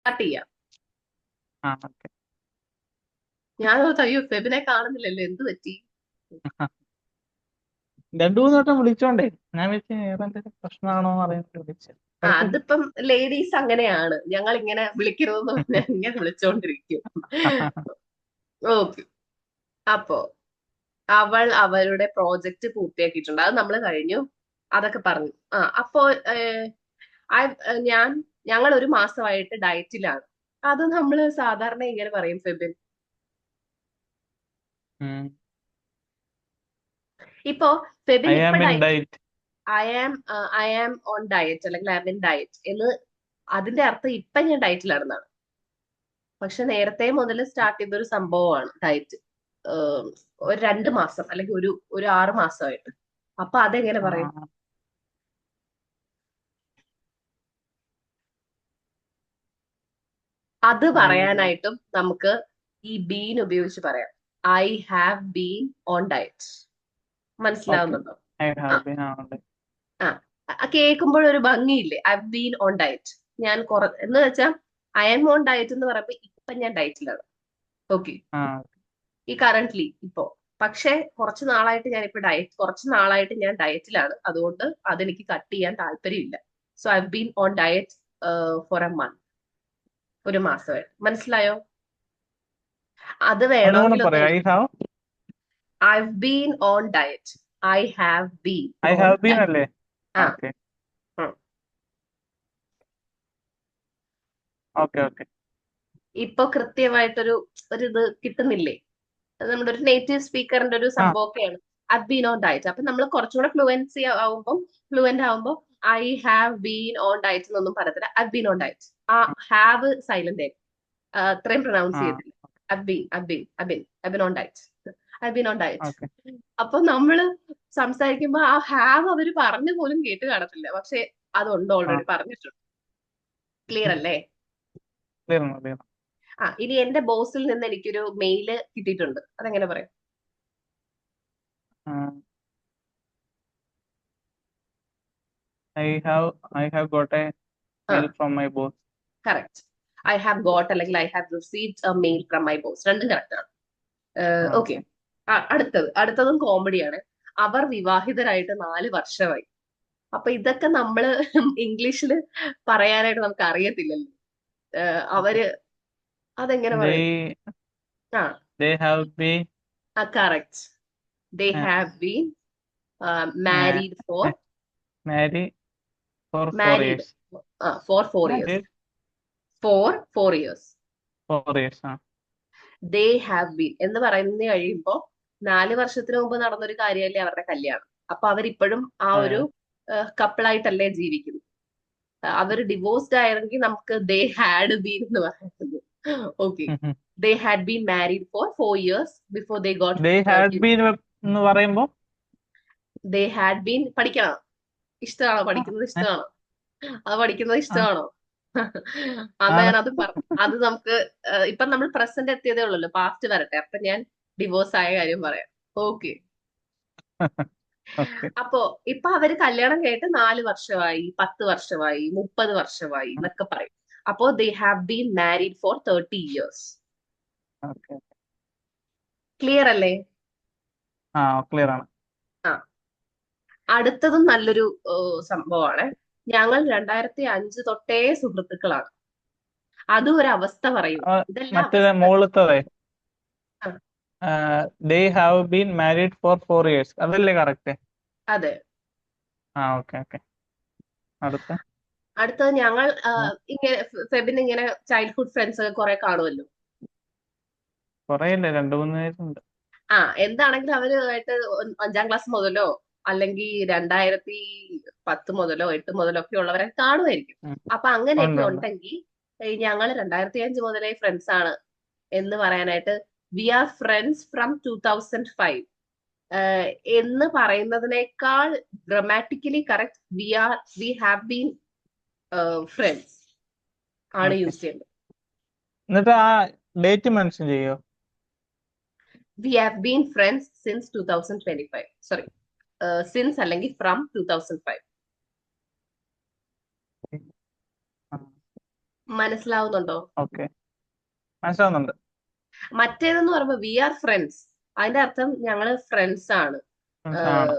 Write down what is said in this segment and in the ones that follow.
Start ചെയ്യാം. ആ okay. ഞാൻ ഓർത്തു അയ്യോ ഫെബിനെ കാണുന്നില്ലല്ലോ, എന്ത് പറ്റി? രണ്ടു മൂന്ന് വട്ടം വിളിച്ചോണ്ടേ ഞാൻ വെച്ച് വേറെ എന്തെങ്കിലും പ്രശ്നമാണോ എന്ന് അറിയാൻ വിളിച്ചത്. കുഴപ്പമില്ല. അതിപ്പം ലേഡീസ് അങ്ങനെയാണ്, ഞങ്ങൾ ഇങ്ങനെ വിളിക്കരുതെന്ന് പറഞ്ഞാൽ ഇങ്ങനെ വിളിച്ചോണ്ടിരിക്കും. ഓക്കെ. അപ്പോ അവൾ അവരുടെ പ്രോജക്റ്റ് പൂർത്തിയാക്കിയിട്ടുണ്ട്, അത് നമ്മൾ കഴിഞ്ഞു, അതൊക്കെ പറഞ്ഞു. അപ്പോ ഞാൻ ഞങ്ങൾ ഒരു മാസമായിട്ട് ഡയറ്റിലാണ്. അത് നമ്മൾ സാധാരണ ഇങ്ങനെ പറയും ഫെബിൻ. ഇപ്പോ ഫെബിൻ ഐ ഇപ്പൊ am in diet. I am on diet അല്ലെങ്കിൽ ഐ ആം ഇൻ ഡയറ്റ് എന്ന്, അതിന്റെ അർത്ഥം ഇപ്പൊ ഞാൻ ഡയറ്റിലാണെന്നാണ്. പക്ഷെ നേരത്തെ മുതൽ സ്റ്റാർട്ട് ചെയ്തൊരു സംഭവമാണ് ഡയറ്റ്. ഒരു 2 മാസം അല്ലെങ്കിൽ ഒരു 6 മാസമായിട്ട്. അപ്പൊ അതെങ്ങനെ പറയും? അത് പറയാനായിട്ടും നമുക്ക് ഈ ബീൻ ഉപയോഗിച്ച് പറയാം. I have been on diet. Okay. മനസ്സിലാവുന്നുണ്ടോ? ഐ ആ ഹാവ് ബീൻ ഉണ്ട്. കേൾക്കുമ്പോൾ ഒരു ഭംഗിയില്ലേ, ഐ ബീൻ ഓൺ ഡയറ്റ്. ഞാൻ എന്ന് വെച്ചാൽ ഐ എം ഓൺ ഡയറ്റ് എന്ന് പറയുമ്പോ ഇപ്പൊ ഞാൻ ഡയറ്റിലാണ്. ഓക്കെ. ആ ഈ കറന്റ്ലി ഇപ്പോ. പക്ഷെ കുറച്ച് നാളായിട്ട് ഞാൻ ഡയറ്റിലാണ്, അതുകൊണ്ട് അതെനിക്ക് കട്ട് ചെയ്യാൻ താല്പര്യമില്ല. So I been on diet for a month. ഒരു മാസമായിട്ട്. മനസ്സിലായോ? അത് ഒന്നുകൂടെ വേണമെങ്കിൽ ഒന്ന് പറയാം. I have I been on diet. I have been I on have been diet. അല്ലേ? ആ ഓക്കെ. ഉം. Okay okay. ഇപ്പൊ കൃത്യമായിട്ടൊരു ഒരു ഇത് കിട്ടുന്നില്ലേ? അത് നമ്മുടെ ഒരു നേറ്റീവ് സ്പീക്കറിന്റെ ഒരു ആ സംഭവമൊക്കെയാണ്. I've been on diet. അപ്പൊ നമ്മൾ കുറച്ചുകൂടെ ഫ്ലുവന്റ് ആവുമ്പോൾ I have been on diet എന്നൊന്നും പറയത്തില്ല. I've been on diet. ആ ഹാവ് സൈലന്റ് ആയി, അത്രയും പ്രൊനൗൺസ് ആ ചെയ്യത്തില്ല. I've been on diet. I've been on diet. Okay. അപ്പൊ നമ്മള് സംസാരിക്കുമ്പോ ആ ഹാവ് അവര് പറഞ്ഞു പോലും കേട്ട് കാണത്തില്ല, പക്ഷെ അതുണ്ട്, ആ ഓൾറെഡി പറഞ്ഞിട്ടുണ്ട്. ക്ലിയർ അല്ലേ? ക്ലിയർ ആണ് ക്ലിയർ. ഇനി എന്റെ ബോസിൽ നിന്ന് എനിക്കൊരു മെയില് കിട്ടിയിട്ടുണ്ട്, അതെങ്ങനെ പറയാം? ഐ ഹാവ് ഗോട്ട് എ ആ mail from my boss. Correct. I have got അല്ലെങ്കിൽ I have received a mail from my boss, രണ്ടും കറക്റ്റ് ആണ്. ഓക്കെ. ഓക്കെ. അടുത്തതും കോമഡിയാണ്. അവർ വിവാഹിതരായിട്ട് 4 വർഷമായി. അപ്പൊ ഇതൊക്കെ നമ്മള് ഇംഗ്ലീഷിൽ പറയാനായിട്ട് നമുക്ക് അറിയത്തില്ലല്ലോ. ഓക്കെ. അവര് അതെങ്ങനെ ദേ പറയും? ആ they have been correct. They have been married for marry for for married years. For 4 years. Married for 4 years. 4 years. ആ ദേ ഹാവ് ബീൻ എന്ന് പറയുന്നത് കഴിയുമ്പോ 4 വർഷത്തിന് മുമ്പ് നടന്നൊരു കാര്യമല്ലേ അവരുടെ കല്യാണം. അപ്പൊ അവരിപ്പോഴും ആ അതെ ഒരു അതെ. കപ്പിളായിട്ടല്ലേ ജീവിക്കുന്നത്. അവര് ഡിവോഴ്സ്ഡ് ആയിരുന്നെങ്കിൽ നമുക്ക് ദേ ഹാഡ് ബീൻ എന്ന് പറയുന്നത്. Okay. They had been married for 4 years before they got. They had been എന്ന് പറയുമ്പോ ദേ ഹാഡ് ബീൻ പഠിക്കണം. ഇഷ്ടമാണോ? പഠിക്കുന്നത് ഏ, ഇഷ്ടമാണോ? അത് പഠിക്കുന്നത് ആ, ഇഷ്ടമാണോ? അന്നാ ആണ്. ഞാൻ അത് പറഞ്ഞു. അത് നമുക്ക് ഇപ്പൊ നമ്മൾ പ്രസന്റ് എത്തിയതേ ഉള്ളല്ലോ, പാസ്റ്റ് വരട്ടെ, അപ്പൊ ഞാൻ ഡിവോഴ്സ് ആയ കാര്യം പറയാം. ഓക്കെ. ഓക്കെ. അപ്പോ ഇപ്പൊ അവര് കല്യാണം കേട്ട് 4 വർഷമായി, 10 വർഷമായി, 30 വർഷമായി എന്നൊക്കെ പറയും. അപ്പോ ദേ have been married four 30 years. Okay. Clear അല്ലേ? ആ ക്ലിയർ ആണ്. ആ അടുത്തതും നല്ലൊരു സംഭവമാണ്. ഞങ്ങൾ 2005 തൊട്ടേ സുഹൃത്തുക്കളാണ്. അതും ഒരു അവസ്ഥ പറയുന്നു. ആ, ഇതെല്ലാം മറ്റേ അവസ്ഥ. മുകളിലത്തതേ ആ, they have been married for 4 years അതല്ലേ കറക്റ്റ്? അതെ. ആ ഓക്കെ ഓക്കെ. അടുത്ത അടുത്തത് ഞങ്ങൾ ഇങ്ങനെ ഫെബിന് ഇങ്ങനെ ചൈൽഡ്ഹുഡ് ഫ്രണ്ട്സ് ഒക്കെ കുറെ കാണുമല്ലോ. കുറേയില്ലേ, 2 3 പേരുണ്ട്. എന്താണെങ്കിലും അവരുമായിട്ട് 5-ാം ക്ലാസ് മുതലോ അല്ലെങ്കിൽ 2010 മുതലോ 8 മുതലോ ഒക്കെ ഉള്ളവരെ കാണുമായിരിക്കും. ഉം. അപ്പൊ ഉണ്ട് അങ്ങനെയൊക്കെ ഉണ്ട്. ഉണ്ടെങ്കിൽ ഞങ്ങൾ 2005 മുതലേ ഫ്രണ്ട്സ് ആണ് എന്ന് പറയാനായിട്ട് വി ആർ ഫ്രണ്ട്സ് ഫ്രം 2005 എന്ന് പറയുന്നതിനേക്കാൾ grammatically correct V have been friends ആണ് ഓക്കെ. യൂസ് ചെയ്യേണ്ടത്. എന്നിട്ട് ആ ഡേറ്റ് മെൻഷൻ ചെയ്യോ? V have been friends since 2025. Sorry, since അല്ലെങ്കിൽ ഫ്രം 2005. ആ മനസ്സിലാവുന്നുണ്ടോ? ഓക്കെ, മനസ്സിലാവുന്നുണ്ട്. മറ്റേതെന്ന് പറയുമ്പോ വി ആർ ഫ്രണ്ട്സ്. അതിന്റെ അർത്ഥം ഞങ്ങള് ഫ്രണ്ട്സ് ആണ്. ആണ്. ഏഹ്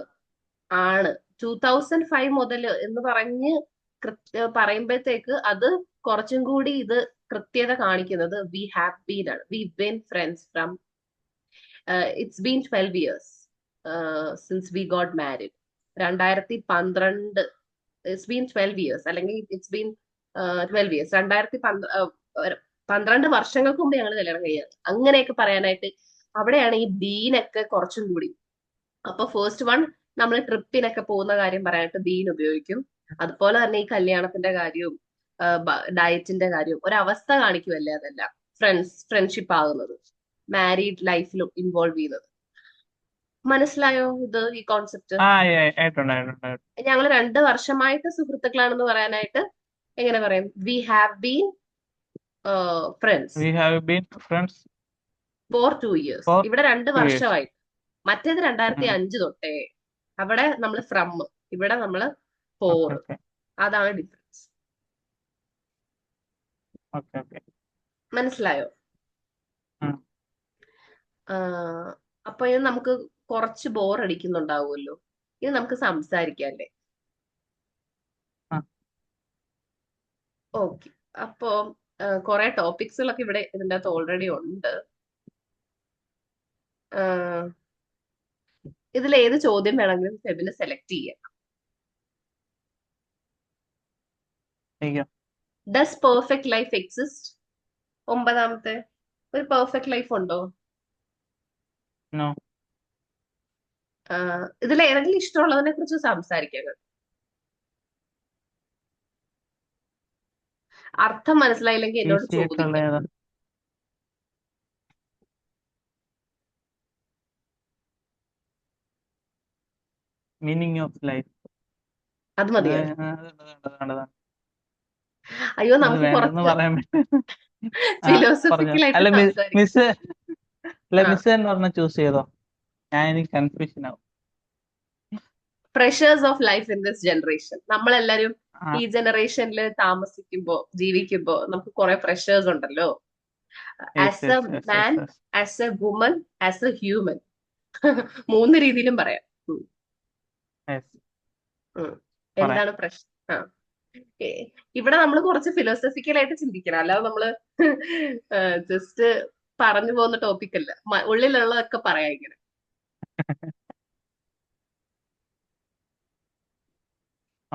ആണ് 2005 മുതൽ എന്ന് പറഞ്ഞ് പറയുമ്പോഴത്തേക്ക് അത് കുറച്ചും കൂടി ഇത് കൃത്യത കാണിക്കുന്നത് വി ഹാവ് ബീൻ ആണ്. V been friends from it's been 12 years since we got married. 2012. It's been 12 years, അല്ലെങ്കിൽ ഇറ്റ്സ് ബീൻ 12 years. 12 വർഷങ്ങൾക്ക് മുമ്പ് ഞങ്ങൾ കല്യാണം കഴിയാണ്. അങ്ങനെയൊക്കെ പറയാനായിട്ട് അവിടെയാണ് ഈ ബീനൊക്കെ കുറച്ചും കൂടി. അപ്പൊ ഫസ്റ്റ് വൺ നമ്മൾ ട്രിപ്പിനൊക്കെ പോകുന്ന കാര്യം പറയാനായിട്ട് ബീൻ ഉപയോഗിക്കും. അതുപോലെ തന്നെ ഈ കല്യാണത്തിന്റെ കാര്യവും ഡയറ്റിന്റെ കാര്യവും ഒരവസ്ഥ കാണിക്കുമല്ലേ അതെല്ലാം. ഫ്രണ്ട്ഷിപ്പ് ആകുന്നത്, മാരീഡ് ലൈഫിലും ഇൻവോൾവ് ചെയ്യുന്നത്. മനസ്സിലായോ ഇത്, ഈ കോൺസെപ്റ്റ്? ആയിട്ടുണ്ട് ആയിട്ടുണ്ട്. ഞങ്ങൾ 2 വർഷമായിട്ട് സുഹൃത്തുക്കളാണെന്ന് പറയാനായിട്ട് എങ്ങനെ പറയും? We have been friends we have been friends for 2 years. For ഇവിടെ 2 years.2 വർഷമായിട്ട്. മറ്റേത് 2005 തൊട്ടേ. അവിടെ നമ്മൾ ഫ്രം, ഇവിടെ നമ്മൾ ഫോർ. ഓക്കെ ഓക്കെ അതാണ് ഡിഫറൻസ്. Okay okay. മനസ്സിലായോ? അപ്പൊ ഇത് നമുക്ക് കുറച്ച് ബോർ അടിക്കുന്നുണ്ടാവുമല്ലോ. ഇത് നമുക്ക് സംസാരിക്കാം അല്ലേ? ഓക്കെ. അപ്പോ കുറെ ടോപ്പിക്സുകളൊക്കെ ഇവിടെ ഇതിൻ്റെ അകത്ത് ഓൾറെഡി ഉണ്ട്. ഇതിൽ ഏത് ചോദ്യം വേണമെങ്കിലും ഫെബിന് സെലക്ട് ചെയ്യാം. Does perfect life exist? 9ാമത്തെ, ഒരു പെർഫെക്റ്റ് ലൈഫ് ഉണ്ടോ? നോ. ഇതിൽ ഏതെങ്കിലും ഇഷ്ടമുള്ളതിനെ കുറിച്ച് സംസാരിക്കാം. അർത്ഥം മനസ്സിലായില്ലെങ്കിൽ എന്നോട് ഈസി ആയിട്ടുള്ള ചോദിക്കാം. ഏതാ? Meaning of life. അത് മതിയോ? വേണ്ടതാണ്. അയ്യോ, അത് നമുക്ക് വേണ്ടെന്ന് കുറച്ച് പറയാൻ പറ്റും. പറഞ്ഞു. ഫിലോസഫിക്കൽ ആയിട്ട് അല്ല സംസാരിക്കാം. മിസ് അല്ല ആ, മിസ് തന്നെ പറഞ്ഞ ചൂസ് ചെയ്തോ. ഞാൻ എനിക്ക് കൺഫ്യൂഷൻ ആവും. Pressures of life in this generation. നമ്മളെല്ലാരും ആ, ഈ ജനറേഷനിൽ താമസിക്കുമ്പോ ജീവിക്കുമ്പോ നമുക്ക് കുറെ പ്രഷേഴ്സ് ഉണ്ടല്ലോ. yes, as a yes, yes, yes, man, yes. As a woman, as a human. 3 രീതിയിലും പറയാം. Yes, ഉം. പറയാം. എന്താണ് പ്രശ്നം? ആ, ഇവിടെ നമ്മൾ കുറച്ച് ഫിലോസഫിക്കൽ ആയിട്ട് ചിന്തിക്കണം. അല്ലാതെ നമ്മള് ജസ്റ്റ് പറഞ്ഞു പോകുന്ന ടോപ്പിക് അല്ല. ഉള്ളിലുള്ളതൊക്കെ പറയാം ഇങ്ങനെ.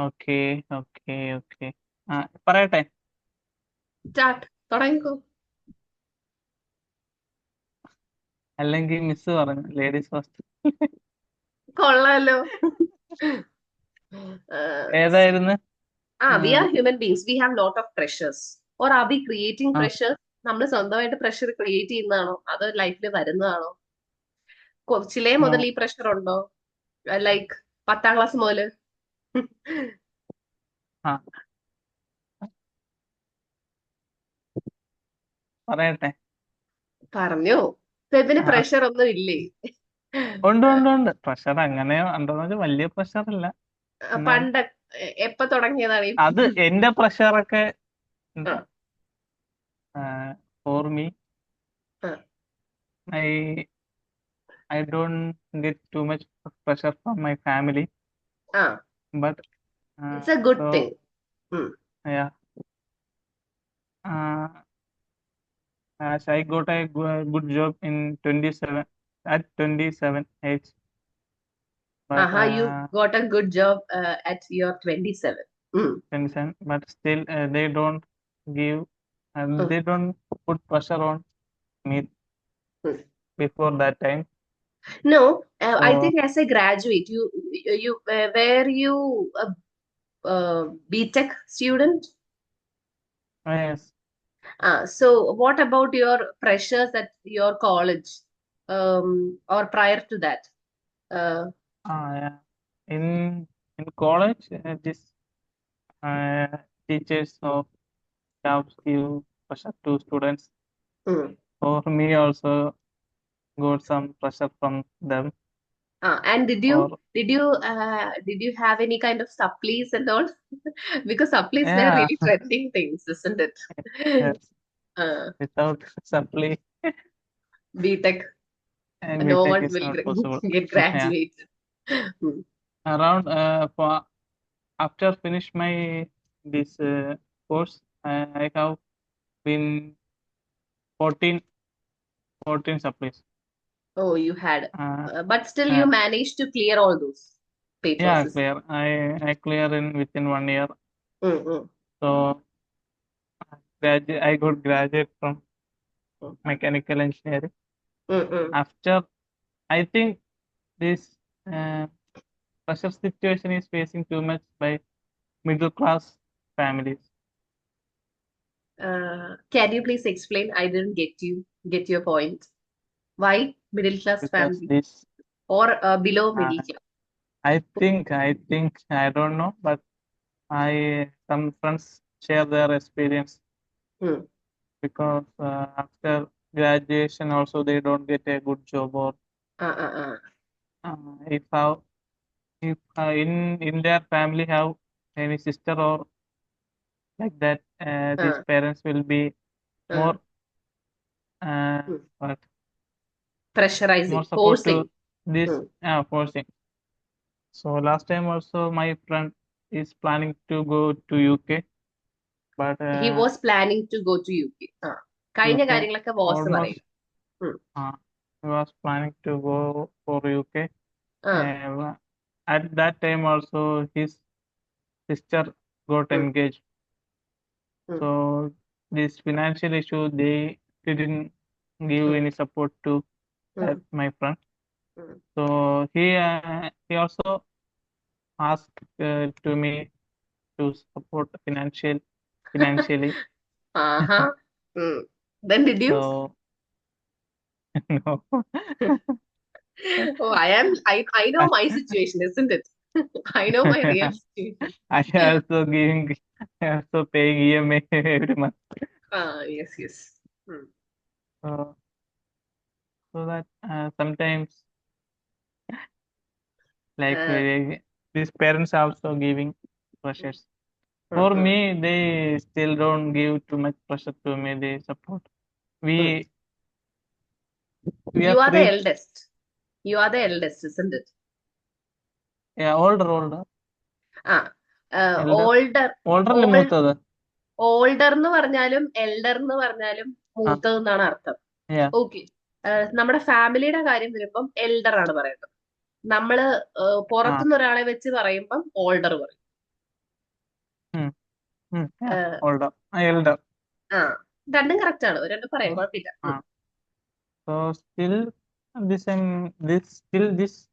Okay okay okay. പറയട്ടെ. സ്റ്റാർട്ട്, തുടങ്ങിക്കോ. അല്ലെങ്കിൽ മിസ് പറഞ്ഞു ലേഡീസ് ഫസ്റ്റ്. കൊള്ളാലോ. ഏതായിരുന്നു? We are human beings, we have lot of pressures. Or are we creating ah, pressures? നമ്മൾ സ്വന്തമായിട്ട് പ്രഷർ ക്രിയേറ്റ് ചെയ്യുന്നതാണോ അതോ ലൈഫിൽ വരുന്നതാണോ? കൊച്ചിലേ നോ. മുതൽ ഈ പ്രഷർ ഉണ്ടോ? ലൈക്ക് 10ാം ക്ലാസ് മുതല്? ആ, പറയട്ടെ. പറഞ്ഞോ. ഫെബിന് ആ, പ്രഷർ ഒന്നും ഇല്ലേ? ഉണ്ട് ഉണ്ട് ഉണ്ട്. പ്രഷർ അങ്ങനെ ഉണ്ടോന്ന് വെച്ചാൽ വലിയ പ്രഷർ ഇല്ല. എന്നാലും പണ്ട് എപ്പോ തുടങ്ങിയതാണ് ഈ അത് എന്റെ പ്രഷറൊക്കെ ആ, ഫോർ മീ. ആ, I I don't get too much pressure from my family, ആ. but it's A good so thing. yeah, uh, as I got a good job in 27 at 27 age, but you got A good job at your 27. 27, but still they don't give they don't put pressure on me before that time. No, I So think as a graduate, you were you a BTech student? yes, So what about your pressures at your college, or prior to that? Uh, yeah. In college, this uh, teachers of jobs give pressure to students. mm, For me also got some pressure from them. And did you or did you did you have any kind of supplies and all? Because supplies were yeah, really trending things, isn't it? yes, Uh, without supply, BTech, and no BTech one is will not possible. get Yeah, graduated. Hmm. around for after finish my this course, I have been 14 supplies. Oh, you had, Uh, but still you uh, managed to clear all those papers, yeah, isn't clear. I clear in within 1 year. it? Mm-mm. So I got graduate from mechanical engineering. Mm-mm. After I think this uh, pressure situation is facing too much by middle class families Can you please explain? I didn't get your point. Why middle class because family this or below uh, middle class? I think I don't know, but I some friends share their experience Hmm. because after graduation also they don't get a good job or Uh. uh, if in their family have any sister or like that, these Uh, parents will be uh. more uh, Hmm. what more Pressurizing, support to forcing. this Hmm. forcing. So last time also my friend is planning to go to UK, but He was planning to go to UK. കഴിഞ്ഞ UK കാര്യങ്ങളൊക്കെ boss almost പറയും. Hmm. uh, he was planning to go for UK. Uh, At that time also his sister got hmm. engaged. Hmm. So this financial issue they didn't give Hmm. any support to Hmm. my friend. Hmm. So he also asked to me to support financially. Uh-huh. Hmm. Then did you? So no, Oh, I know I, my situation, isn't it? I know my real situation. I also giving I also paying EMA every month. Yes, yes. Hmm. So so that sometimes like Uh, these parents also giving pressures. For hmm. me, they still don't give too much pressure to me. They support. Hmm. We we are You are the three. eldest. You are the eldest, isn't it? Yeah, older, ആ elder, older older അല്ലേ all മൂത്തത്? Older എന്ന് പറഞ്ഞാലും elder എന്ന് പറഞ്ഞാലും ആ, മൂത്തത് എന്നാണ് അർത്ഥം. yeah. Okay. നമ്മുടെ ഫാമിലിയുടെ കാര്യം വരുമ്പം എൽഡർ ആണ് പറയുന്നത്. നമ്മള് ആ, പുറത്തുനിന്ന് ഒരാളെ വെച്ച് പറയുമ്പം ഓൾഡർ പറയും. ഉം, yeah, ഏഹ്, older, elder. ആ രണ്ടും കറക്റ്റ് ആണ്, രണ്ടും പറയാം, So, കുഴപ്പമില്ല. ആ, so still this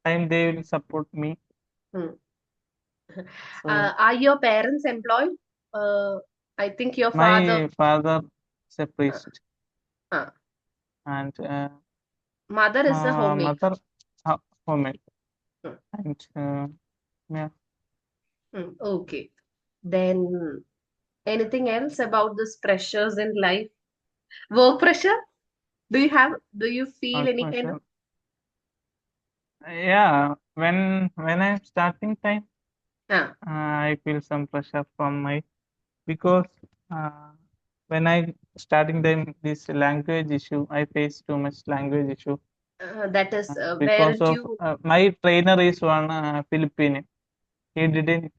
time they will support me. So Are your parents employed? I think your father. my father is a priest uh, and Mother is a homemaker. mother homemade Hmm. and yeah. Okay. Then anything else about these pressures in life? Work pressure? Do you feel Not any for kind of? sure. Yeah, when I'm starting time, Ah, I feel some pressure from my because uh, when I starting time this language issue, I face too much language issue that is because weren't of you? my trainer is one Filipino. He didn't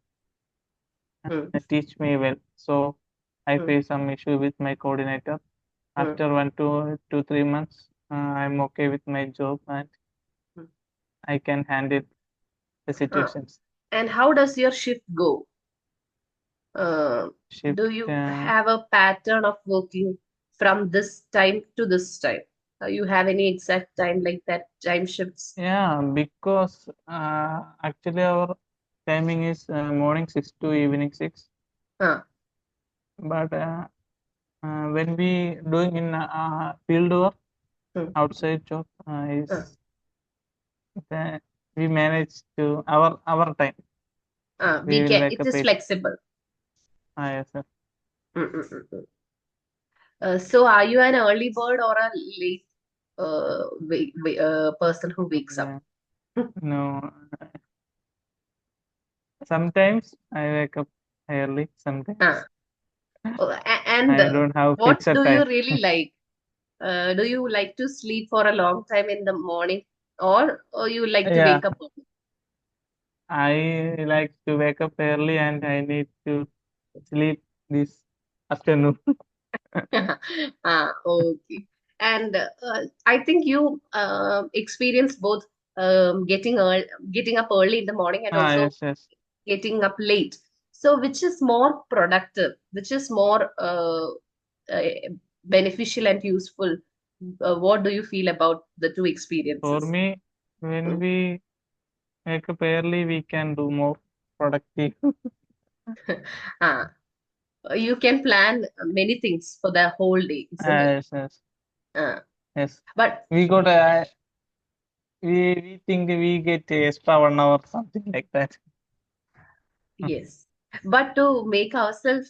Hmm. teach me well, so I Hmm. face some issue with my coordinator. Hmm. After 1 to 3 months, I'm okay with my job and Hmm. I can handle the Ah. situations. And how does your shift go? Uh, Shift. do you have a pattern of working from this time to this time? You have any exact time like that? Time shifts? Yeah, because actually our timing is morning 6 to evening 6. Ah. But when we doing in field work, Hmm. outside job Ah. is we manage to our time. We We will can. wake It up is 8. flexible. Yes, sir. Mm, mm, mm, mm. So are you an early bird or a late? person who wakes up? Yeah. No. Sometimes I wake up early, sometimes Ah, and I don't have what fixed do you time. really like? Do you like to sleep for a long time in the morning, or you like to Yeah, wake up early? I like to wake up early and I need to sleep this afternoon. Okay. And I think you experience both getting up early in the morning and also Yes, yes. getting up late. So which is more productive? Which is more uh, beneficial and useful? What do you feel about the two For experiences? me, when Mm. we wake up early, we can do more productive. Ah, you can plan many things for the whole day, isn't it? Yes, yes, Ah, yes. but We got we think we get extra 1 hour, something like that. yes, but to make ourselves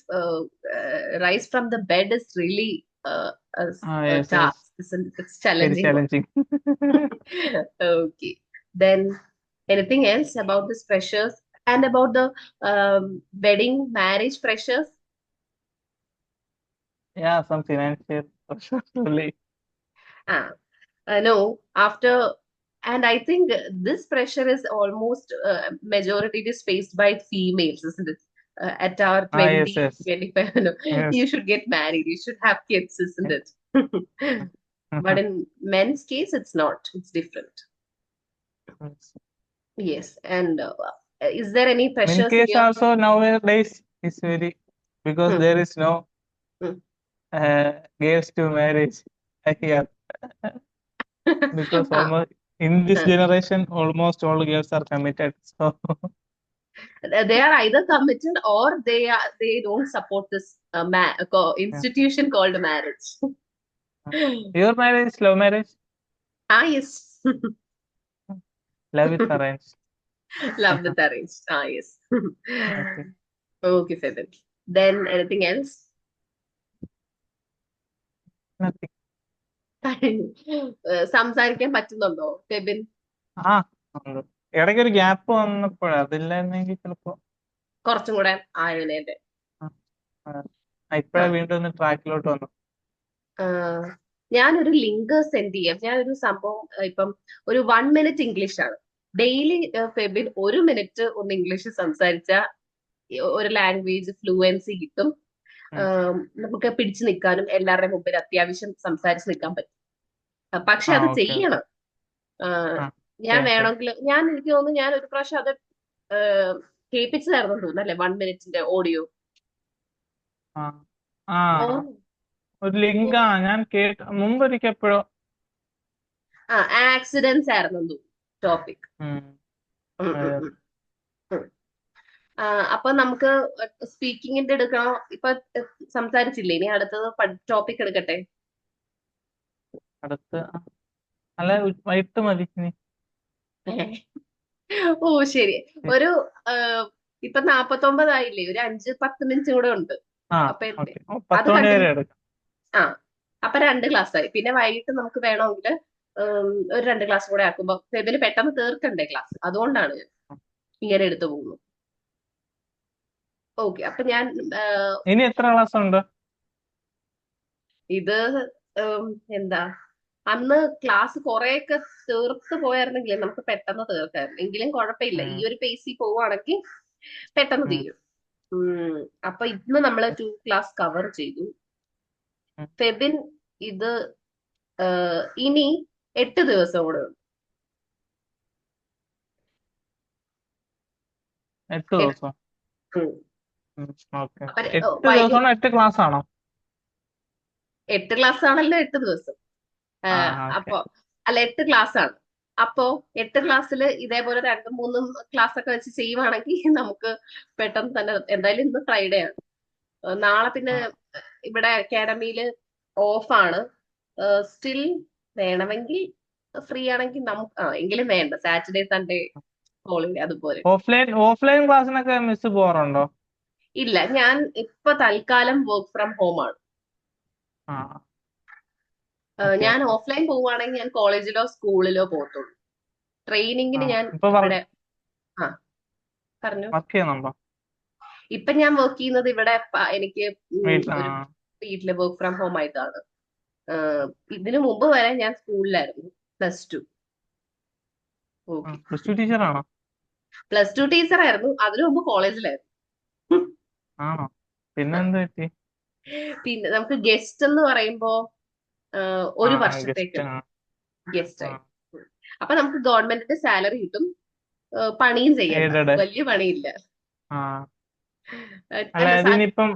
rise from the bed is really a Yes, yes. task. It's Very challenging one. challenging. Okay. Then anything else about these pressures and about the wedding marriage pressures? Yeah, some financial pressure really. Ah, no, after, and I think this pressure is almost majority is faced by females, isn't it? At our Yes, 20, yes, 25, no, yes. you should get married, you should have kids, isn't it? But in men's case, it's not, it's different. Yes. Yes. And is there any In pressures in case your also nowadays is very because Hmm, there is no hmm. girls to marriage here because Ah, almost in this ah. generation almost all girls are committed. So They are either committed or they don't support this yeah. institution called marriage. Your marriage is love marriage, Ah, yes. love with arranged. Love with arranged. Ah, yes. Okay, Okay, Febin. Then anything else? nothing. സംസാരിക്കാൻ പറ്റുന്നുണ്ടോ ഫെബിൻ? ആ ഉണ്ട്. ഇടയ്ക്കൊരു gap വന്നപ്പോഴാ അതില്ലായിരുന്നെങ്കിൽ ചിലപ്പോ കുറച്ചും കൂടെ ആയതിനെ. ഇപ്പഴാ വീണ്ടും ഒന്ന് ട്രാക്കിലോട്ട് വന്നു. ഞാനൊരു ലിങ്ക് സെൻഡ് ചെയ്യാം. ഞാനൊരു സംഭവം ഇപ്പം ഒരു 1 മിനിറ്റ് ഇംഗ്ലീഷ് ആണ്. ഡെയിലി ഫെബിൻ 1 മിനിറ്റ് ഒന്ന് ഇംഗ്ലീഷ് സംസാരിച്ച ഒരു ലാംഗ്വേജ് ഫ്ലുവൻസി കിട്ടും. ഉം. നമുക്ക് പിടിച്ചു നിൽക്കാനും എല്ലാവരുടെയും മുമ്പിൽ അത്യാവശ്യം സംസാരിച്ച് നിൽക്കാൻ പറ്റും. പക്ഷെ അത് ഓക്കെ ഓക്കെ. ചെയ്യണം. ആഹ് ആ ഞാൻ ശരി ശരി. വേണമെങ്കിൽ എനിക്ക് തോന്നുന്നു ഞാൻ ഒരു പ്രാവശ്യം അത് കേൾപ്പിച്ചതായിരുന്നു തോന്നുന്നു അല്ലെ, 1 മിനിറ്റിന്റെ ഓഡിയോ. ആ ആ ഒരു ലിങ്ക് ഞാൻ മുമ്പൊരിക്കൽ എപ്പോഴോ. ആക്സിഡൻസ് ആയിരുന്നു ടോപ്പിക്. ഉം. അതെ. അപ്പൊ നമുക്ക് സ്പീക്കിങ്ങിന്റെ എടുക്കണോ? ഇപ്പൊ സംസാരിച്ചില്ലേ, ഇനി അടുത്തത് ടോപ്പിക് എടുക്കട്ടെ. അടുത്ത് അല്ല വൈകിട്ട് മതി ഇനി. ഓ ശരി. ഒരു ഇപ്പൊ 49 ആയില്ലേ, ഒരു 5-10 മിനിറ്റ് കൂടെ ഉണ്ട്. ആ അപ്പൊ ഓക്കെ. അത് 10 മണി വരെ കണ്ടിന്യൂ. എടുക്കാം. ആ അപ്പൊ 2 ക്ലാസ് ആയി. പിന്നെ വൈകിട്ട് നമുക്ക് വേണമെങ്കിൽ ഒരു 2 ക്ലാസ് കൂടെ ആക്കുമ്പോ ഇതിന് പെട്ടെന്ന് തീർക്കണ്ടേ ക്ലാസ്, അതുകൊണ്ടാണ് ഞാൻ ഇങ്ങനെ എടുത്തു പോകുന്നത്. ഓക്കെ. അപ്പൊ ഞാൻ ഇനി എത്ര ക്ലാസ് ഉണ്ട്? ഇത് ഉം, എന്താ, അന്ന് ക്ലാസ് കുറെയൊക്കെ തീർത്ത് പോയായിരുന്നെങ്കിൽ നമുക്ക് പെട്ടെന്ന് തീർക്കായിരുന്നു. എങ്കിലും കുഴപ്പമില്ല, ഈ ഉം, ഒരു പേസിൽ പോവുകയാണെങ്കിൽ പെട്ടെന്ന് ഉം, തീരും. അപ്പൊ ഇന്ന് നമ്മൾ 2 ക്ലാസ് കവർ ചെയ്തു. ഉം. ഫെബിൻ ഇത് ഇനി 8 ദിവസം കൂടെ ഉണ്ട്. 8 ദിവസം. ഉം. ഓക്കെ. അപ്പൊ 8 ദിവസമാണോ 8 ക്ലാസ് ആണോ? 8 ക്ലാസ് ആണല്ലോ 8 ദിവസം. ആ ഓക്കെ. അപ്പൊ അല്ല, 8 ക്ലാസ് ആണ്. അപ്പോ 8 ക്ലാസ്സിൽ ഇതേപോലെ 2-3 ക്ലാസ് ഒക്കെ വെച്ച് ചെയ്യുവാണെങ്കിൽ നമുക്ക് പെട്ടെന്ന് തന്നെ, എന്തായാലും ഇന്ന് ഫ്രൈഡേ ആണ്. നാളെ പിന്നെ ആ ഇവിടെ അക്കാഡമിയിൽ ഓഫാണ്. സ്റ്റിൽ വേണമെങ്കിൽ ഫ്രീ ആണെങ്കിൽ നമുക്ക് എങ്കിലും വേണ്ട, സാറ്റർഡേ സൺഡേ ഹോളിഡേ അതുപോലെ. ഓഫ്ലൈൻ ക്ലാസ്സിനൊക്കെ മിസ് പോകാറുണ്ടോ? ഇല്ല, ഞാൻ ഇപ്പൊ തൽക്കാലം വർക്ക് ഫ്രം ഹോം ആണ്. ആ ഓക്കെ ഞാൻ ഓക്കെ. ഓഫ്ലൈൻ പോവുകയാണെങ്കിൽ ഞാൻ കോളേജിലോ സ്കൂളിലോ പോകത്തുള്ളൂ. ആ ട്രെയിനിങ്ങിന് ഞാൻ ഇപ്പൊ ഇവിടെ ആ പറഞ്ഞു. വർക്ക് ചെയ്യുന്നുണ്ടോ? ഇപ്പൊ ഞാൻ വർക്ക് ചെയ്യുന്നത് ഇവിടെ എനിക്ക് വീട്ടിൽ ഒരു വീട്ടില് വർക്ക് ഫ്രം ഹോം ആയിട്ടാണ്. ആഹ് ഇതിനു മുമ്പ് വരെ ഞാൻ സ്കൂളിലായിരുന്നു. +2. ഓക്കെ. പ്ലസ് ടു ടീച്ചറാണോ? +2 ടീച്ചർ ആയിരുന്നു, അതിനു മുമ്പ് കോളേജിലായിരുന്നു. ആണോ? പിന്നെ എന്ത് പറ്റി? പിന്നെ നമുക്ക് ഗസ്റ്റ് എന്ന് പറയുമ്പോ ആ ഒരു ഗസ്റ്റ്. വർഷത്തേക്കുള്ള ഗസ്റ്റ് ആ ആയി. അപ്പൊ നമുക്ക് ഗവൺമെന്റിന്റെ സാലറി കിട്ടും, പണിയും ചെയ്യണ്ട, എയ്ഡഡ്. വലിയ പണിയില്ല. ആ അല്ല അല്ല, ഇതിനിപ്പം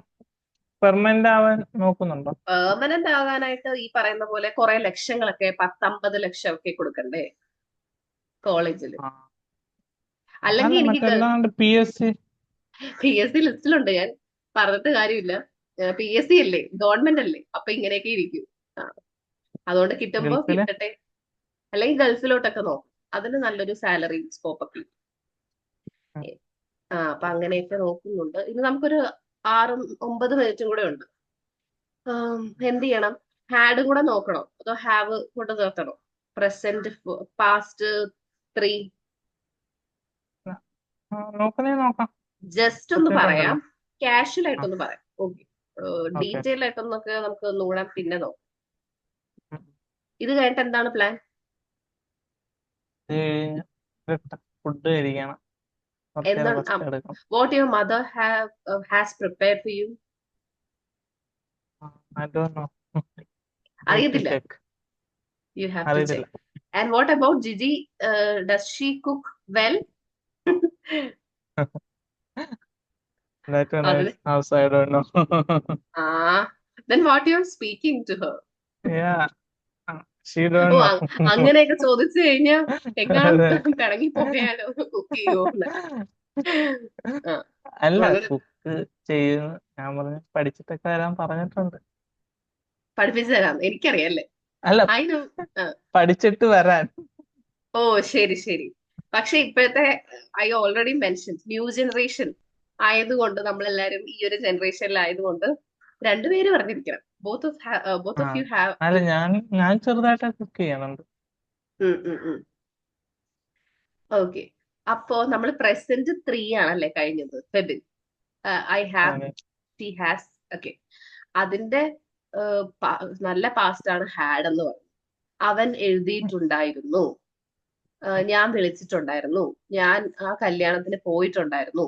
പെർമനന്റ് ആവാൻ നോക്കുന്നുണ്ടോ? പെർമനന്റ് ആകാനായിട്ട് ഈ പറയുന്ന പോലെ കുറെ ലക്ഷങ്ങളൊക്കെ 10-50 ലക്ഷം ഒക്കെ കൊടുക്കണ്ടേ കോളേജിൽ? ആ അല്ലെങ്കിൽ അല്ല എനിക്ക് മറ്റല്ലാണ്ട് PSC. PSC ലിസ്റ്റിലുണ്ട് ഞാൻ, പറഞ്ഞിട്ട് കാര്യമില്ല. PSC അല്ലേ, ഗവൺമെന്റ് അല്ലേ, അപ്പൊ ഇങ്ങനെയൊക്കെ ഇരിക്കും. ആ, അതുകൊണ്ട് കിട്ടുമ്പോ ഗൾഫില്. കിട്ടട്ടെ. അല്ലെങ്കിൽ ഗൾഫിലോട്ടൊക്കെ നോക്കും, അതിന് നല്ലൊരു സാലറി സ്കോപ്പ് ഒക്കെ കിട്ടും. അപ്പൊ അങ്ങനെയൊക്കെ നോക്കുന്നുണ്ട്. ഇനി നമുക്കൊരു 6-9 മിനിറ്റും കൂടെ ഉണ്ട്. എന്ത് ചെയ്യണം? ഹാഡ് കൂടെ നോക്കണോ അതോ ഹാവ് കൊണ്ട് നിർത്തണോ? Present, past, 3. നോക്കുന്നേ നോക്കാം. ജസ്റ്റ് ഒന്ന് പറയാം, പറ്റിയിട്ടുണ്ടല്ലോ. കാഷ്വൽ ആ ആയിട്ടൊന്ന് പറയാം. ഓക്കെ. ഓക്കെ. ഡീറ്റെയിൽ ആയിട്ടൊന്നൊക്കെ നമുക്ക് ഒന്നുകൂടെ പിന്നെ നോക്കാം. ഇത് കഴിഞ്ഞിട്ട് എന്താണ് പ്ലാൻ? ഫുഡ് കഴിക്കണം. കുറച്ച് നേരം എന്താണ് റെസ്റ്റ് എടുക്കണം. What your mother has prepared for you? I don't know. Need to അറിയത്തില്ല. check. യു ഹാവ് ടു അറിയത്തില്ല. Check. And what about Giji? Does she cook well? That one അതിന് is also I don't know. ആ then what you are speaking to her? Yeah, she oh, don't know. അങ്ങനെയൊക്കെ ചോദിച്ചു കഴിഞ്ഞാ എങ്ങാനും അതെ. പിണങ്ങി പോയാലോ കുക്ക് ചെയ്യുമോന്ന്. ആ അല്ല അങ്ങനെ കുക്ക് ചെയ്യുന്നു. ഞാൻ പറഞ്ഞു പഠിച്ചിട്ടൊക്കെ വരാൻ പറഞ്ഞിട്ടുണ്ട്. പഠിപ്പിച്ചു തരാം, എനിക്കറിയാല്ലേ. അല്ല അതിന് പഠിച്ചിട്ട് വരാൻ. ഓ, ശരി ശരി. പക്ഷെ ഇപ്പോഴത്തെ, I already mention, new generation ആയതുകൊണ്ട്, നമ്മളെല്ലാരും ഈ ഒരു ജനറേഷനിലായതുകൊണ്ട് രണ്ടുപേരും അറിഞ്ഞിരിക്കണം. ബോത്ത് ആ ഓഫ് യു ഹാവ് അല്ല ടു. ഞാൻ ചെറുതായിട്ട് കുക്ക് ചെയ്യണുണ്ട്. ഓക്കെ. അപ്പോ നമ്മൾ പ്രസന്റ് 3 ആണല്ലേ കഴിഞ്ഞത്, ഫെബിൻ. ഐ ഹാവ്, അതെ. She has. ഓക്കെ. അതിന്റെ നല്ല പാസ്റ്റ് ആണ് ഹാഡ് എന്ന് പറയുന്നത്. അവൻ എഴുതിയിട്ടുണ്ടായിരുന്നു, ഞാൻ വിളിച്ചിട്ടുണ്ടായിരുന്നു, ഞാൻ ആ കല്യാണത്തിന് പോയിട്ടുണ്ടായിരുന്നു,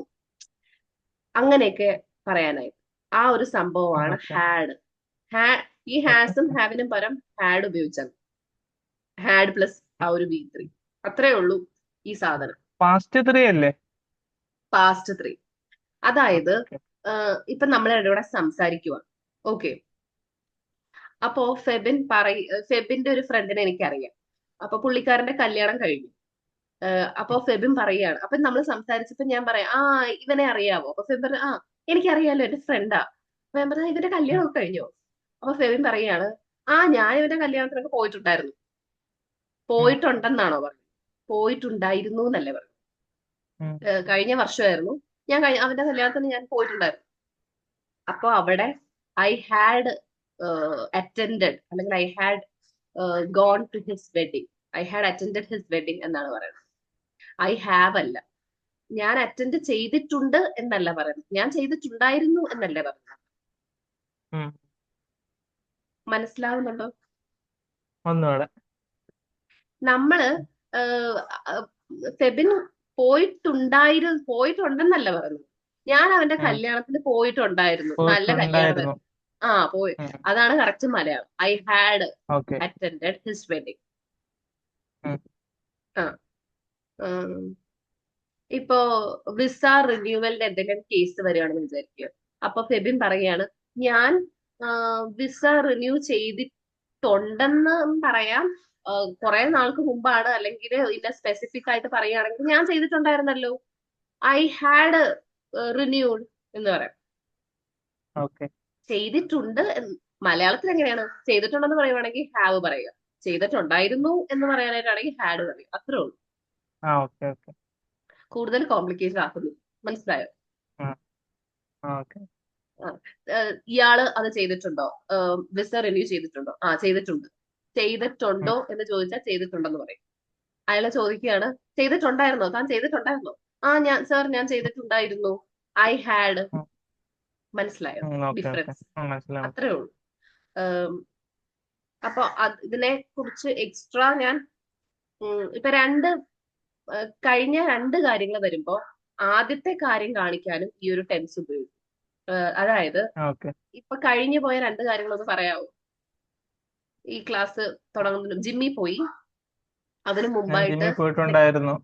അങ്ങനെയൊക്കെ പറയാനായിട്ട് ആ ഒരു സംഭവമാണ് ഓക്കെ ഹാഡ്. ഈ ഓക്കെ. ഹാസും ഹാവിനും പകരം ഹാഡ് ഉപയോഗിച്ചാൽ ഹാഡ് പ്ലസ് ആ ഒരു V3. അത്രേ ഉള്ളൂ ഈ സാധനം. പാസ്റ്റ് 3 അല്ലേ? പാസ്റ്റ് 3. അതായത് ഓക്കെ. ഇപ്പൊ നമ്മൾ ഇവിടെ സംസാരിക്കുക. ഓക്കെ. അപ്പോ ഫെബിന്റെ ഒരു ഫ്രണ്ടിനെ എനിക്കറിയാം. അപ്പൊ പുള്ളിക്കാരന്റെ കല്യാണം കഴിഞ്ഞു. അപ്പൊ ഫെബിൻ പറയാണ്, അപ്പൊ നമ്മൾ സംസാരിച്ചപ്പോ ഞാൻ പറയാം, ഇവനെ അറിയാവോ? അപ്പൊ ഫെബിൻ പറഞ്ഞു, എനിക്കറിയാലോ, എന്റെ ഫ്രണ്ടാ. അപ്പൊ ഞാൻ പറഞ്ഞ, ഇവന്റെ കല്യാണം ഒക്കെ കഴിഞ്ഞോ? അപ്പൊ ഫെബിൻ പറയാണ്, ഞാൻ ഇവന്റെ കല്യാണത്തിനൊക്കെ പോയിട്ടുണ്ടായിരുന്നു. പോയിട്ടുണ്ടെന്നാണോ പറഞ്ഞത്? പോയിട്ടുണ്ടായിരുന്നു എന്നല്ലേ പറഞ്ഞു. കഴിഞ്ഞ വർഷമായിരുന്നു, അവന്റെ കല്യാണത്തിന് ഞാൻ പോയിട്ടുണ്ടായിരുന്നു. അപ്പൊ അവിടെ ഐ ഹാഡ് അറ്റൻഡഡ്, അല്ലെങ്കിൽ I had gone to his wedding. I had attended his wedding എന്നാണ് പറയുന്നത്. ഐ ഹാവ് അല്ല. ഞാൻ അറ്റൻഡ് ചെയ്തിട്ടുണ്ട് എന്നല്ല പറയുന്നത്, ഞാൻ ചെയ്തിട്ടുണ്ടായിരുന്നു എന്നല്ലേ പറയുന്നത്. മനസ്സിലാവുന്നുണ്ടോ? ഒന്നുകൂടെ. നമ്മള് ഫെബിൻ പോയിട്ടുണ്ടെന്നല്ല പറയുന്നത്. ഞാൻ അവന്റെ കല്യാണത്തിന് പോയിട്ടുണ്ടായിരുന്നു, നല്ല പോയിട്ടുണ്ടായിരുന്നു. കല്യാണമായിരുന്നു. പോയി. അതാണ് correct Malayalam. I had okay. Attended his wedding. ആ ഇപ്പോ വിസ റിന്യൂവലിന്റെ എന്തെങ്കിലും കേസ് വരികയാണെന്ന് വിചാരിക്കുക. അപ്പൊ ഫെബിൻ പറയാണ്, ഞാൻ വിസ റിന്യൂ ചെയ്തിട്ടുണ്ടെന്ന് പറയാം, കുറെ നാൾക്ക് മുമ്പാണ്, അല്ലെങ്കിൽ ഇന്ന സ്പെസിഫിക് ആയിട്ട് പറയുകയാണെങ്കിൽ ഞാൻ ചെയ്തിട്ടുണ്ടായിരുന്നല്ലോ, ഐ ഹാഡ് റിന്യൂഡ് എന്ന് പറയാം. ഓക്കെ. ചെയ്തിട്ടുണ്ട് മലയാളത്തിൽ എങ്ങനെയാണ്? ചെയ്തിട്ടുണ്ടെന്ന് പറയുവാണെങ്കിൽ ഹാവ് പറയുക, ചെയ്തിട്ടുണ്ടായിരുന്നു എന്ന് പറയാനായിട്ടാണെങ്കിൽ ഹാഡ് പറയുക. അത്രേ ഉള്ളൂ. Okay okay. കൂടുതൽ കോംപ്ലിക്കേഷൻ ആക്കുന്നു. മനസ്സിലായോ? ഓക്കെ. ഇയാള് അത് ചെയ്തിട്ടുണ്ടോ? വിസ റിന്യൂ ചെയ്തിട്ടുണ്ടോ? ചെയ്തിട്ടുണ്ട്. ചെയ്തിട്ടുണ്ടോ എന്ന് ചോദിച്ചാൽ ചെയ്തിട്ടുണ്ടെന്ന് പറയും. അയാളെ ചോദിക്കുകയാണ്, ചെയ്തിട്ടുണ്ടായിരുന്നോ, താൻ ചെയ്തിട്ടുണ്ടായിരുന്നോ? ഞാൻ ചെയ്തിട്ടുണ്ടായിരുന്നു. I had. മനസ്സിലായോ ഓക്കെ ഓക്കെ ഡിഫറൻസ്? മനസ്സിലാവും. അത്രേ ഉള്ളൂ. ഏം, അപ്പൊ ഇതിനെ കുറിച്ച് എക്സ്ട്രാ ഞാൻ ഇപ്പൊ കഴിഞ്ഞ രണ്ട് കാര്യങ്ങൾ വരുമ്പോ ആദ്യത്തെ കാര്യം കാണിക്കാനും ഈ ഒരു ടെൻസ് ഉപയോഗിക്കും. അതായത് ഓക്കെ. ഇപ്പൊ കഴിഞ്ഞു പോയ രണ്ട് കാര്യങ്ങളൊന്ന് പറയാവോ? ഈ ക്ലാസ് തുടങ്ങുന്നതിന് ജിമ്മി പോയി, അതിനു ഞാൻ മുമ്പായിട്ട് ജിമ്മിൽ പോയിട്ടുണ്ടായിരുന്നു.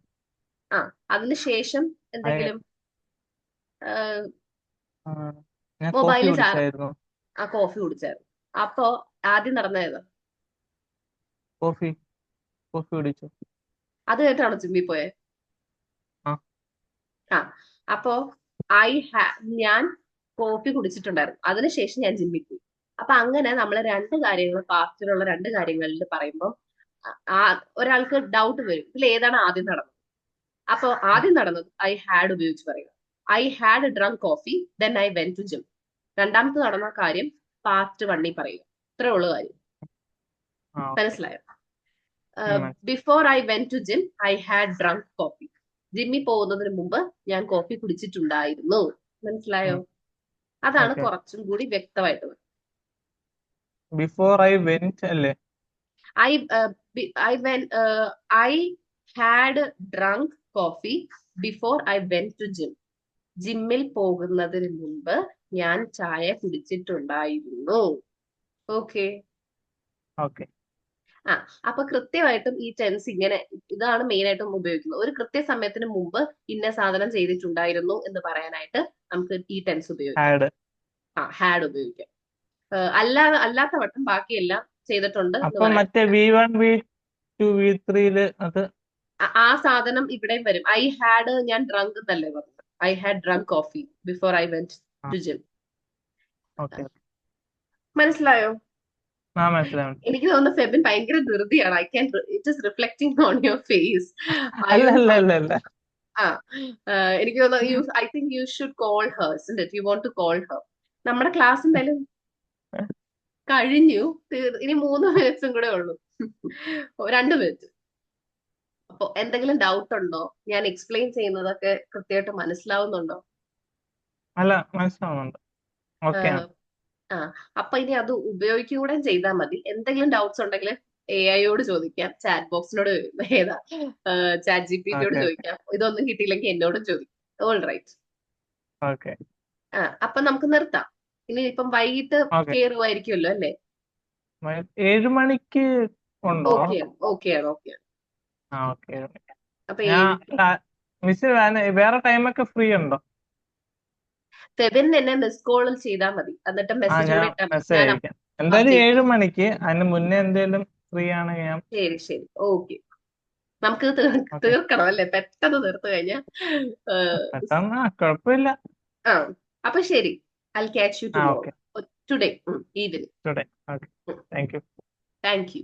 അതിന് ശേഷം I- എന്തെങ്കിലും ആ, ഞാൻ കോഫി മൊബൈലിൽ കുടിച്ചായിരുന്നു. കോഫി കുടിച്ചായിരുന്നു. അപ്പോ ആദ്യം നടന്നത് കോഫി കോഫി കുടിച്ചു. അത് കേട്ടാണോ ജിമ്മി പോയെ? ആ ആ അപ്പോ ഞാൻ കോഫി കുടിച്ചിട്ടുണ്ടായിരുന്നു, അതിനുശേഷം ഞാൻ ജിമ്മിൽ പോയി. അപ്പൊ അങ്ങനെ നമ്മൾ രണ്ട് കാര്യങ്ങൾ, പാസ്റ്റിലുള്ള രണ്ട് കാര്യങ്ങളിൽ പറയുമ്പോൾ ഒരാൾക്ക് ഡൗട്ട് വരും, ഇതിൽ ഏതാണ് ആദ്യം നടന്നത്. അപ്പൊ ആദ്യം നടന്നത് ഐ ഹാഡ് ഉപയോഗിച്ച് പറയുക. I had drunk coffee then I went to gym. രണ്ടാമത്തെ നടന്ന കാര്യം പാസ്റ്റ് വണ്ണി പറയുക. ഇത്രേ ഉള്ളു കാര്യം. ആ ഓക്കെ. മനസ്സിലായോ? Before I went to gym I had drunk coffee. ജിമ്മിൽ പോകുന്നതിന് മുമ്പ് ഞാൻ കോഫി കുടിച്ചിട്ടുണ്ടായിരുന്നു. മനസ്സിലായോ? അതാണ് ഓക്കെ. കുറച്ചും കൂടി വ്യക്തമായിട്ട് വരുന്നത്. ബിഫോർ ഐ വെന്റ് അല്ലേ? I I had drunk coffee before I went to gym. ജിമ്മിൽ പോകുന്നതിന് മുമ്പ് ഞാൻ ചായ കുടിച്ചിട്ടുണ്ടായിരുന്നു. ഓക്കെ. ഓക്കെ. അപ്പൊ കൃത്യമായിട്ടും ഈ ടെൻസ് ഇങ്ങനെ, ഇതാണ് മെയിൻ ആയിട്ടും ഉപയോഗിക്കുന്നത്. ഒരു കൃത്യസമയത്തിന് മുമ്പ് ഇന്ന സാധനം ചെയ്തിട്ടുണ്ടായിരുന്നു എന്ന് പറയാനായിട്ട് നമുക്ക് ഈ ടെൻസ് ഉപയോഗിക്കാം. ഹാഡ്. ഹാഡ് ഉപയോഗിക്കാം. അല്ലാത്ത വട്ടം ബാക്കിയെല്ലാം ചെയ്തിട്ടുണ്ട് എന്ന് അപ്പൊ പറയാം. മറ്റേ V1 V2 V3 അത് ആ സാധനം ഇവിടെയും വരും. ഐ ഹാഡ് ഞാൻ ഡ്രങ്ക് എന്നല്ലേ പറഞ്ഞത്. I had drunk coffee before I went to gym. Okay. മനസ്സിലായോ? മനസ്സിലാവും. എനിക്ക് തോന്നുന്നു ഫെബിൻ ഭയങ്കര ധൃതിയാണ്. It is reflecting on your face. അല്ല അല്ല അല്ല അല്ല. എനിക്ക് തോന്നുന്നു I think you should call her. You want to call her. നമ്മുടെ ക്ലാസ് എന്തായാലും കഴിഞ്ഞു. ഇനി 3 മിനിറ്റ്സും കൂടെ ഉള്ളൂ. 2 മിനിറ്റ്. അപ്പൊ എന്തെങ്കിലും ഡൗട്ട് ഉണ്ടോ? ഞാൻ എക്സ്പ്ലെയിൻ ചെയ്യുന്നതൊക്കെ കൃത്യമായിട്ട് മനസ്സിലാവുന്നുണ്ടോ? അല്ല, മനസ്സിലാവുന്നുണ്ട്. ഓക്കെ. അപ്പൊ ഇനി അത് ഉപയോഗിക്കൂടെ ചെയ്താൽ മതി. എന്തെങ്കിലും ഡൗട്ട്സ് ഉണ്ടെങ്കിൽ AI ചോദിക്കാം, ചാറ്റ് ബോക്സിനോട്, ചാറ്റ് GPTയോട് ചോദിക്കാം. ഇതൊന്നും കിട്ടിയില്ലെങ്കിൽ എന്നോടും ചോദിക്കാം. All right. ഓക്കെ. അപ്പൊ നമുക്ക് നിർത്താം. ഇനി ഇപ്പം വൈകിട്ട് കയറുമായിരിക്കുമല്ലോ അല്ലേ? 7 മണിക്ക് ഉണ്ടോ? ഓക്കെയാണ്. അപ്പൊ മിസ് വേറെ ടൈമൊക്കെ ഫ്രീ ഉണ്ടോ? ഫെബിൻ എന്നെ മിസ് കോളിൽ ചെയ്താൽ മതി. എന്നിട്ട് മെസ്സേജ് കൂടെ ഇട്ടാൽ മതി. എന്തായാലും 7 മണിക്ക്. അതിന് മുന്നേ എന്തെങ്കിലും ഫ്രീ ആണെങ്കിൽ ഞാൻ. ശരി. ഓക്കെ. നമുക്ക് തീർക്കണം അല്ലേ? പെട്ടെന്ന് തീർത്തു കഴിഞ്ഞാൽ കുഴപ്പമില്ല. അപ്പൊ ശരി. I'll catch you tomorrow. Today evening. Okay. Thank you. Thank you.